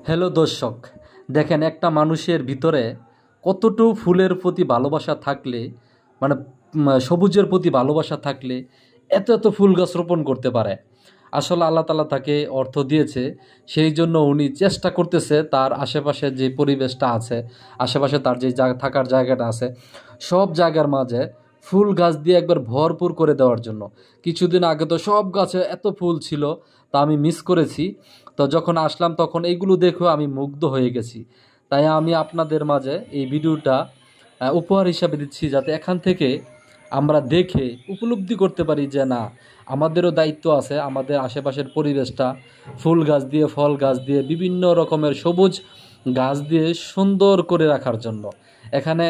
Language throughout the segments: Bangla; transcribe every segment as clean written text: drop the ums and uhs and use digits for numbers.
হ্যালো দর্শক, দেখেন একটা মানুষের ভিতরে কতটুকু ফুলের প্রতি ভালোবাসা থাকলে মানে সবুজের প্রতি ভালোবাসা থাকলে এত এত ফুল গাছ রোপণ করতে পারে। আসলে আল্লাহ তাআলা তাকে অর্থ দিয়েছে, সেই জন্য উনি চেষ্টা করতেছে তার আশেপাশে যে পরিবেশটা আছে, আশেপাশে তার যে থাকার জায়গাটা আছে, সব জায়গার মাঝে ফুল গাছ দিয়ে একবার ভরপুর করে দেওয়ার জন্য। কিছুদিন আগে তো সব গাছে এত ফুল ছিল, তা আমি মিস করেছি। তো যখন আসলাম তখন এইগুলো দেখেও আমি মুগ্ধ হয়ে গেছি। তাই আমি আপনাদের মাঝে এই ভিডিওটা উপহার হিসাবে দিচ্ছি, যাতে এখান থেকে আমরা দেখে উপলব্ধি করতে পারি যে না, আমাদেরও দায়িত্ব আছে আমাদের আশেপাশের পরিবেশটা ফুল গাছ দিয়ে, ফল গাছ দিয়ে, বিভিন্ন রকমের সবুজ গাছ দিয়ে সুন্দর করে রাখার জন্য। এখানে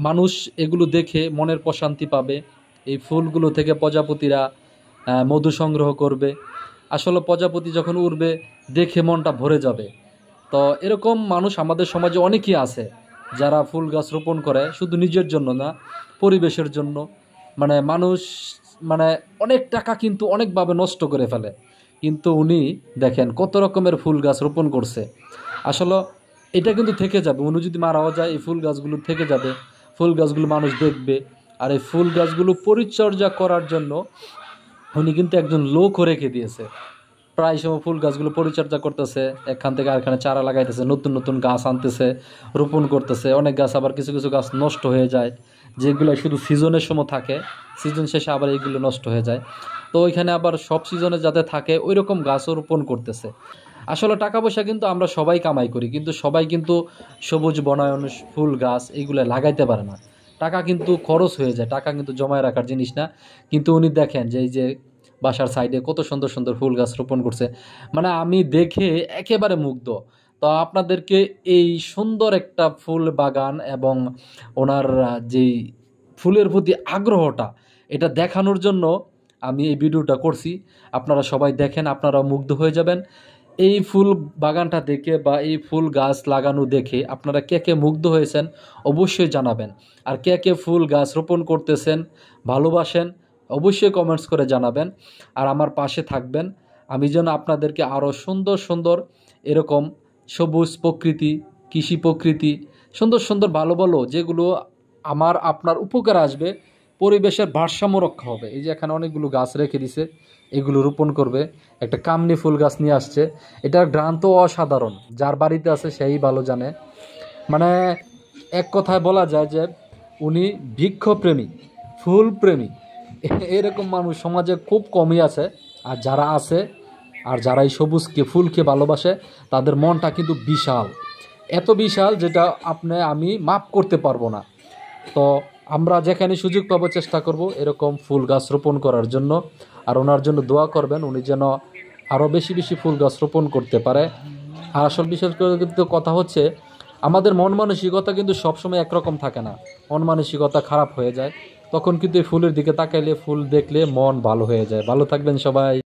মানুষ এগুলো দেখে মনের প্রশান্তি পাবে। এই ফুলগুলো থেকে প্রজাপতিরা মধু সংগ্রহ করবে। আসলে প্রজাপতি যখন উড়বে দেখে মনটা ভরে যাবে। তো এরকম মানুষ আমাদের সমাজে অনেকেই আছে যারা ফুল গাছ রোপণ করে, শুধু নিজের জন্য না, পরিবেশের জন্য। মানুষ অনেক টাকা কিন্তু অনেকভাবে নষ্ট করে ফেলে, কিন্তু উনি দেখেন কত রকমের ফুল গাছ রোপণ করছে। আসলে এটা কিন্তু থেকে যাবে, উনি যদি মারাও যায় এই ফুল গাছগুলো থেকে যাবে, ফুল গাছগুলো মানুষ দেখবে। আর এই ফুল গাছগুলো পরিচর্যা করার জন্য উনি কিন্তু একজন লোকও রেখে দিয়েছে। প্রায় সময় ফুল গাছগুলো পরিচর্যা করতেছে, এখান থেকে আরেকখানে চারা লাগাইতেছে, নতুন নতুন গাছ আনতেছে, রোপণ করতেছে। অনেক গাছ আবার কিছু কিছু গাছ নষ্ট হয়ে যায়, যেগুলো শুধু সিজনের সময় থাকে, সিজন শেষে আবার এইগুলো নষ্ট হয়ে যায়। তো ওইখানে আবার সব সিজনে যাতে থাকে ওই রকম গাছও রোপণ করতেছে। আসলে টাকা পয়সা কিন্তু আমরা সবাই কামাই করি, কিন্তু সবাই কিন্তু সবুজ বনায়ন, ফুল গাছ এইগুলো লাগাইতে পারে না। টাকা কিন্তু খরচ হয়ে যায়, টাকা কিন্তু জমায় রাখার জিনিস না। কিন্তু উনি দেখেন যে এই যে বাসার সাইডে কত সুন্দর সুন্দর ফুল গাছ রোপণ করছে, আমি দেখে একেবারে মুগ্ধ। তো আপনাদেরকে এই সুন্দর একটা ফুল বাগান এবং ওনার যেই ফুলের প্রতি আগ্রহটা, এটা দেখানোর জন্য আমি এই ভিডিওটা করছি। আপনারা সবাই দেখেন, আপনারা মুগ্ধ হয়ে যাবেন। এই ফুল বাগানটা দেখে বা এই ফুল গাছ লাগানো দেখে আপনারা কে কে মুগ্ধ হয়েছেন অবশ্যই জানাবেন। আর কে কে ফুল গাছ রোপণ করতেছেন, ভালোবাসেন, অবশ্যই কমেন্টস করে জানাবেন। আর আমার পাশে থাকবেন, আমি যেন আপনাদেরকে আরও সুন্দর সুন্দর এরকম সবুজ প্রকৃতি, কৃষি প্রকৃতি, সুন্দর সুন্দর ভালো ভালো যেগুলো আপনার উপকার আসবে, পরিবেশের ভারসাম্য রক্ষা হবে। এই যে এখানে অনেকগুলো গাছ রেখে দিছে, এগুলো রোপণ করবে। একটা কামনি ফুল গাছ নিয়ে আসছে, এটার ঘ্রাণ তো অসাধারণ, যার বাড়িতে আছে সেই ভালো জানে। এক কথায় বলা যায় যে উনি বৃক্ষপ্রেমী, ফুল প্রেমী। এরকম মানুষ সমাজে খুব কমই আছে। আর যারা আছে, আর যারা এই সবুজকে, ফুলকে ভালোবাসে, তাদের মনটা কিন্তু বিশাল, এত বিশাল যেটা আমি মাপ করতে পারবো না। তো আমরা যেখানে সুযোগ পাবো চেষ্টা করব এরকম ফুল গাছ রোপণ করার জন্য। আর ওনার জন্য দোয়া করবেন, উনি যেন আরও বেশি বেশি ফুল গাছ রোপণ করতে পারে। আর আসল বিশেষ করে কিন্তু কথা হচ্ছে, আমাদের মন মানসিকতা কিন্তু সবসময় একরকম থাকে না, মন মানসিকতা খারাপ হয়ে যায়। তখন কিন্তু এই ফুলের দিকে তাকাইলে, ফুল দেখলে মন ভালো হয়ে যায়। ভালো থাকবেন সবাই।